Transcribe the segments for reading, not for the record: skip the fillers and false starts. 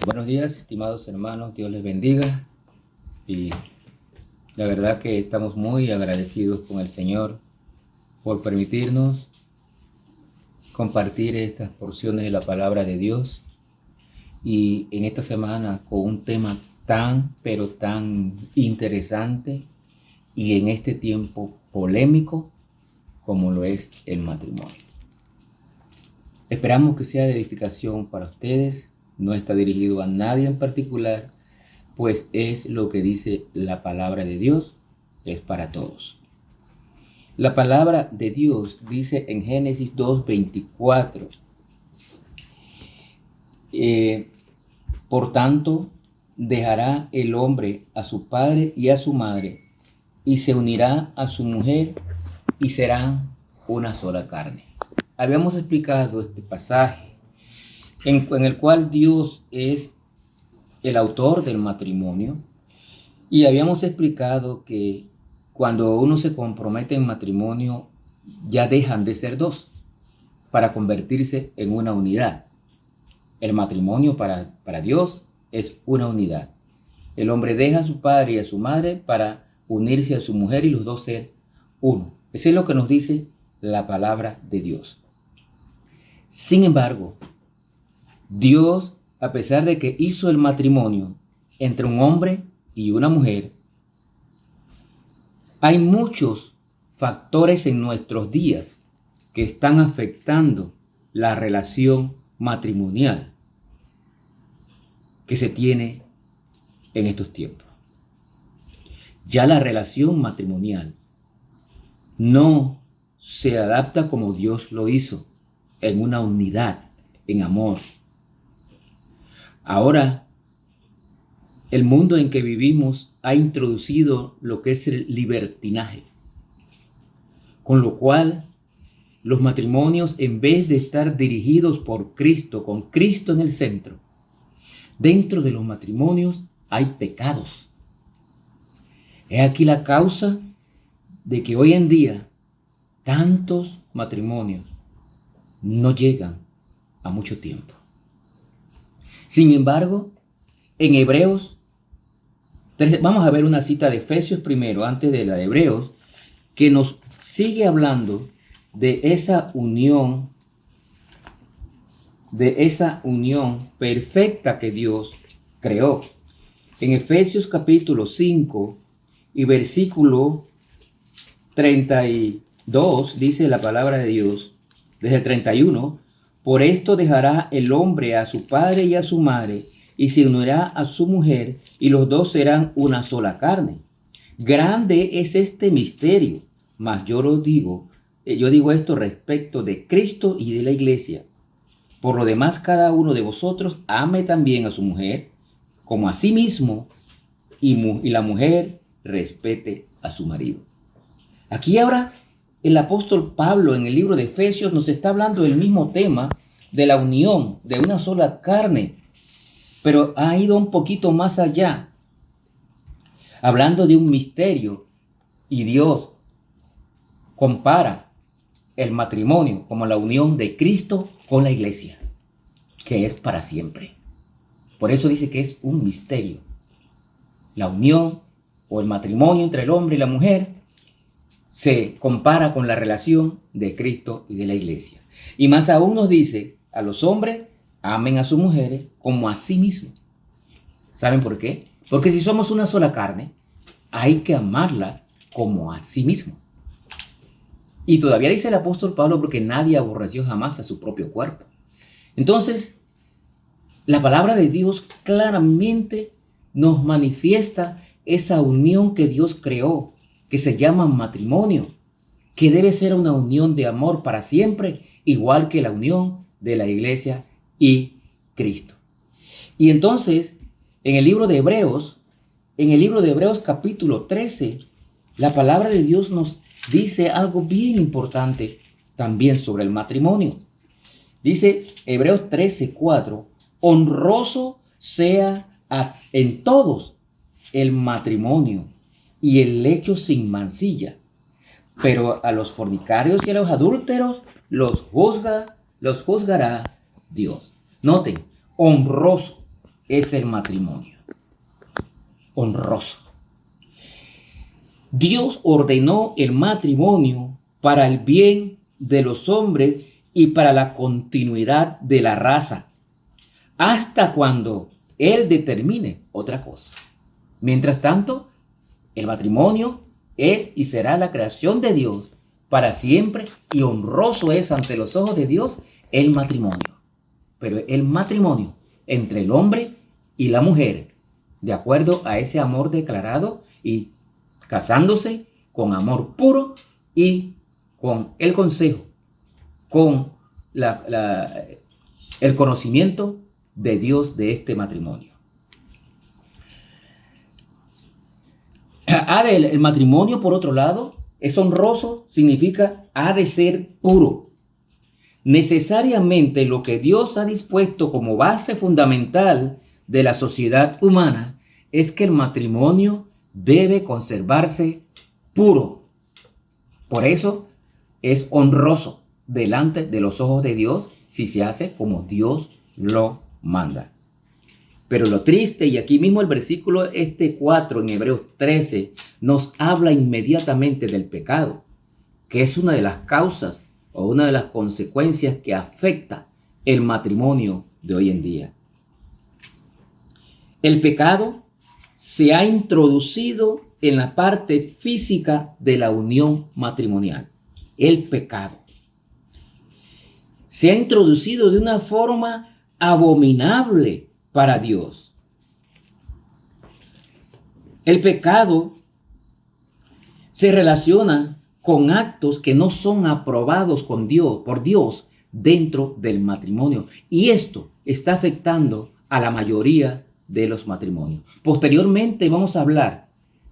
Buenos días, estimados hermanos, Dios les bendiga. Y la verdad que estamos muy agradecidos con el Señor por permitirnos compartir estas porciones de la palabra de Dios. Y en esta semana con un tema tan, pero tan interesante y en este tiempo polémico como lo es el matrimonio. Esperamos que sea de edificación para ustedes. No está dirigido a nadie en particular, pues es lo que dice la palabra de Dios, es para todos. La palabra de Dios dice en Génesis 2:24, por tanto, dejará el hombre a su padre y a su madre, y se unirá a su mujer, y serán una sola carne. Habíamos explicado este pasaje en el cual Dios es el autor del matrimonio, y habíamos explicado que cuando uno se compromete en matrimonio ya dejan de ser dos para convertirse en una unidad. El matrimonio para Dios es una unidad. El hombre deja a su padre y a su madre para unirse a su mujer y los dos ser uno. Eso es lo que nos dice la palabra de Dios. Sin embargo, Dios, a pesar de que hizo el matrimonio entre un hombre y una mujer, hay muchos factores en nuestros días que están afectando la relación matrimonial que se tiene en estos tiempos. Ya la relación matrimonial no se adapta como Dios lo hizo, en una unidad, en amor. Ahora, el mundo en que vivimos ha introducido lo que es el libertinaje, con lo cual los matrimonios, en vez de estar dirigidos por Cristo, con Cristo en el centro, dentro de los matrimonios hay pecados. Es aquí la causa de que hoy en día tantos matrimonios no llegan a mucho tiempo. Sin embargo, en Hebreos 13, vamos a ver una cita de Efesios primero, antes de la de Hebreos, que nos sigue hablando de esa unión perfecta que Dios creó. En Efesios capítulo 5 y versículo 32 dice la palabra de Dios, desde el 31, por esto dejará el hombre a su padre y a su madre, y se unirá a su mujer, y los dos serán una sola carne. Grande es este misterio, mas yo digo esto respecto de Cristo y de la iglesia. Por lo demás, cada uno de vosotros ame también a su mujer, como a sí mismo, y la mujer respete a su marido. Aquí ahora el apóstol Pablo en el libro de Efesios nos está hablando del mismo tema de la unión, de una sola carne, pero ha ido un poquito más allá, hablando de un misterio, y Dios compara el matrimonio como la unión de Cristo con la iglesia, que es para siempre. Por eso dice que es un misterio. La unión o el matrimonio entre el hombre y la mujer se compara con la relación de Cristo y de la iglesia. Y más aún nos dice a los hombres, amen a sus mujeres como a sí mismos. ¿Saben por qué? Porque si somos una sola carne, hay que amarla como a sí mismo. Y todavía dice el apóstol Pablo, porque nadie aborreció jamás a su propio cuerpo. Entonces, la palabra de Dios claramente nos manifiesta esa unión que Dios creó, que se llama matrimonio, que debe ser una unión de amor para siempre, igual que la unión de la iglesia y Cristo. Y entonces, en el libro de Hebreos capítulo 13, la palabra de Dios nos dice algo bien importante también sobre el matrimonio. Dice Hebreos 13:4, honroso sea en todos el matrimonio y el lecho sin mancilla, pero a los fornicarios y a los adúlteros los juzgará Dios. Noten, honroso. es el matrimonio. Honroso. Dios ordenó el matrimonio para el bien de los hombres y para la continuidad de la raza, hasta cuando Él determine otra cosa. Mientras tanto, el matrimonio es y será la creación de Dios para siempre, y honroso es ante los ojos de Dios el matrimonio. Pero el matrimonio entre el hombre y la mujer, de acuerdo a ese amor declarado y casándose con amor puro y con el consejo, con el conocimiento de Dios de este matrimonio. El matrimonio, por otro lado, es honroso, significa ha de ser puro. Necesariamente lo que Dios ha dispuesto como base fundamental de la sociedad humana es que el matrimonio debe conservarse puro. Por eso es honroso delante de los ojos de Dios si se hace como Dios lo manda. Pero lo triste, y aquí mismo el versículo 4 en Hebreos 13 nos habla inmediatamente del pecado, que es una de las causas o una de las consecuencias que afecta el matrimonio de hoy en día. El pecado se ha introducido en la parte física de la unión matrimonial. El pecado se ha introducido de una forma abominable para Dios. El pecado se relaciona con actos que no son aprobados por Dios dentro del matrimonio. Y esto está afectando a la mayoría de los matrimonios. Posteriormente vamos a hablar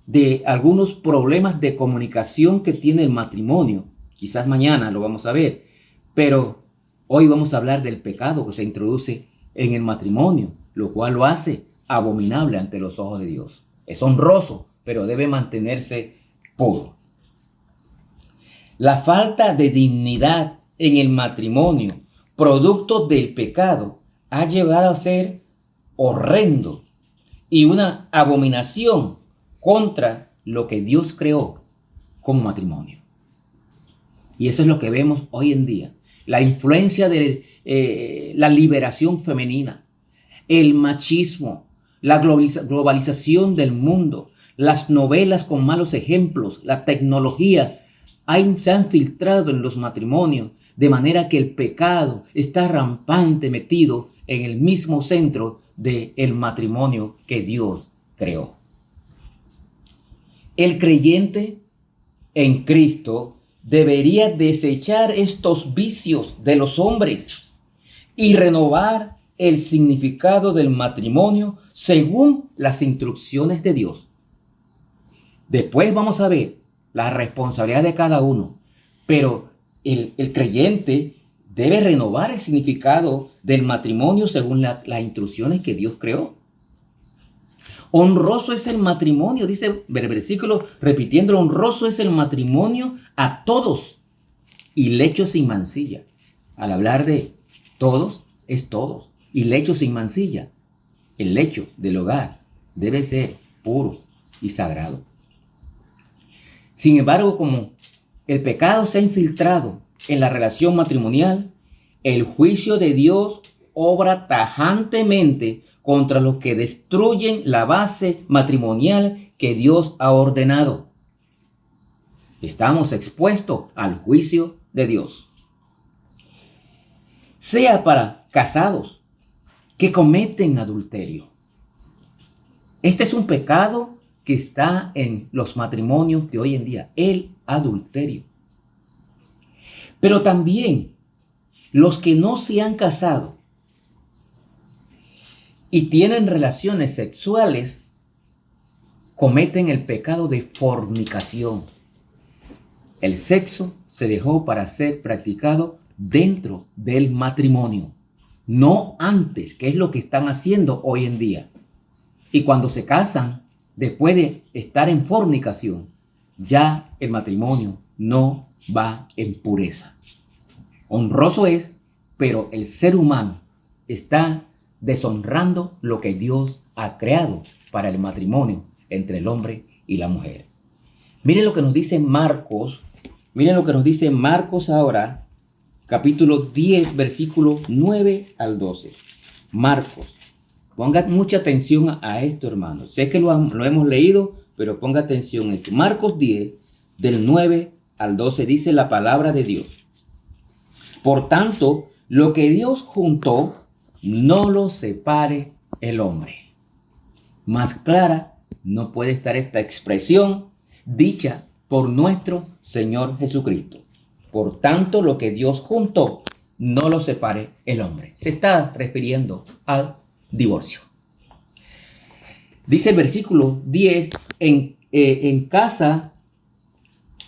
de algunos problemas de comunicación que tiene el matrimonio. Quizás mañana lo vamos a ver, pero hoy vamos a hablar del pecado que se introduce en el matrimonio, lo cual lo hace abominable ante los ojos de Dios. Es honroso, pero debe mantenerse puro. La falta de dignidad en el matrimonio, producto del pecado, ha llegado a ser horrendo y una abominación contra lo que Dios creó como matrimonio. Y eso es lo que vemos hoy en día. La influencia de la liberación femenina, el machismo, la globalización del mundo, las novelas con malos ejemplos, la tecnología, se han filtrado en los matrimonios, de manera que el pecado está rampante metido en el mismo centro del matrimonio que Dios creó. El creyente en Cristo debería desechar estos vicios de los hombres y renovar el significado del matrimonio según las instrucciones de Dios. Después vamos a ver la responsabilidad de cada uno, pero el creyente debe renovar el significado del matrimonio según las instrucciones que Dios creó. Honroso es el matrimonio, dice el versículo, repitiendo, honroso es el matrimonio a todos y lecho sin mancilla. Al hablar de todos, es todos, y lecho sin mancilla. El lecho del hogar debe ser puro y sagrado. Sin embargo, como el pecado se ha infiltrado en la relación matrimonial, el juicio de Dios obra tajantemente contra los que destruyen la base matrimonial que Dios ha ordenado. Estamos expuestos al juicio de Dios. Sea para casados que cometen adulterio. Este es un pecado que está en los matrimonios de hoy en día, el adulterio. Pero también los que no se han casado y tienen relaciones sexuales cometen el pecado de fornicación. El sexo se dejó para ser practicado dentro del matrimonio, no antes, que es lo que están haciendo hoy en día. Y cuando se casan, después de estar en fornicación, ya el matrimonio no va en pureza. Honroso es, pero el ser humano está deshonrando lo que Dios ha creado para el matrimonio entre el hombre y la mujer. Miren lo que nos dice Marcos. Miren lo que nos dice Marcos ahora, capítulo 10, versículo 9 al 12. Marcos. Ponga mucha atención a esto, hermanos. Sé que lo hemos leído, pero ponga atención a esto. Marcos 10, del 9 al 12, dice la palabra de Dios. Por tanto, lo que Dios juntó, no lo separe el hombre. Más clara no puede estar esta expresión dicha por nuestro Señor Jesucristo. Por tanto, lo que Dios juntó, no lo separe el hombre. Se está refiriendo al divorcio. Dice el versículo 10, en casa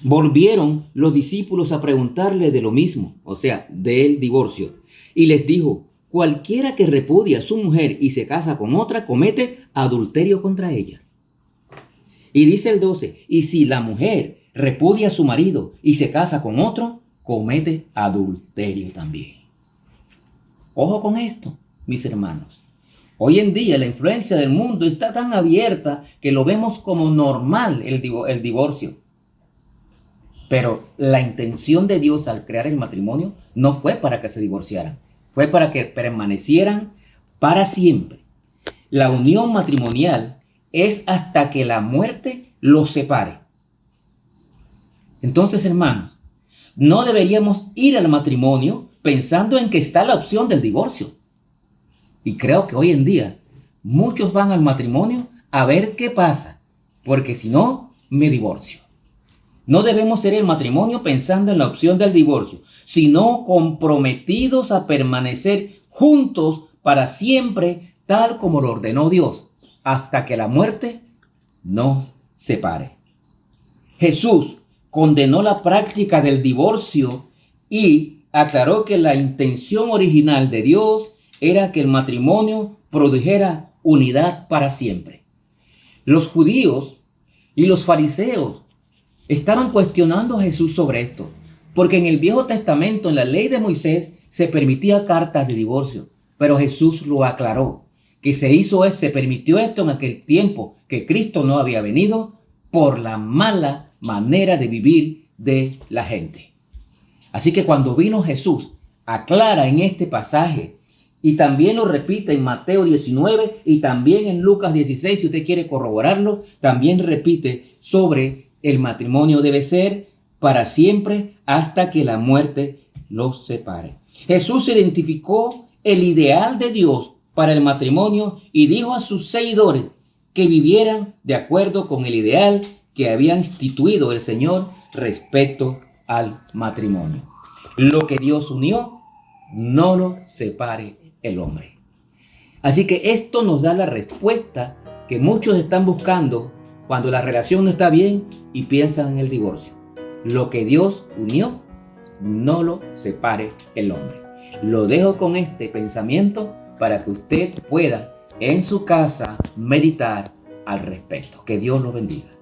volvieron los discípulos a preguntarle de lo mismo, o sea, del divorcio. Y les dijo, cualquiera que repudia a su mujer y se casa con otra, comete adulterio contra ella. Y dice el 12, y si la mujer repudia a su marido y se casa con otro, comete adulterio también. Ojo con esto, mis hermanos. Hoy en día la influencia del mundo está tan abierta que lo vemos como normal el divorcio. Pero la intención de Dios al crear el matrimonio no fue para que se divorciaran, fue para que permanecieran para siempre. La unión matrimonial es hasta que la muerte los separe. Entonces, hermanos, no deberíamos ir al matrimonio pensando en que está la opción del divorcio. Y creo que hoy en día muchos van al matrimonio a ver qué pasa, porque si no, me divorcio. No debemos ser el matrimonio pensando en la opción del divorcio, sino comprometidos a permanecer juntos para siempre, tal como lo ordenó Dios, hasta que la muerte nos separe. Jesús condenó la práctica del divorcio y aclaró que la intención original de Dios era que el matrimonio produjera unidad para siempre. Los judíos y los fariseos estaban cuestionando a Jesús sobre esto, porque en el Viejo Testamento, en la ley de Moisés, se permitía cartas de divorcio, pero Jesús lo aclaró, que se permitió esto en aquel tiempo que Cristo no había venido por la mala manera de vivir de la gente. Así que cuando vino Jesús, aclara en este pasaje, y también lo repite en Mateo 19 y también en Lucas 16, si usted quiere corroborarlo, también repite sobre el matrimonio debe ser para siempre hasta que la muerte los separe. Jesús identificó el ideal de Dios para el matrimonio y dijo a sus seguidores que vivieran de acuerdo con el ideal que había instituido el Señor respecto al matrimonio. Lo que Dios unió, no lo separe el hombre. Así que esto nos da la respuesta que muchos están buscando cuando la relación no está bien y piensan en el divorcio. Lo que Dios unió, no lo separe el hombre. Lo dejo con este pensamiento para que usted pueda en su casa meditar al respecto. Que Dios lo bendiga.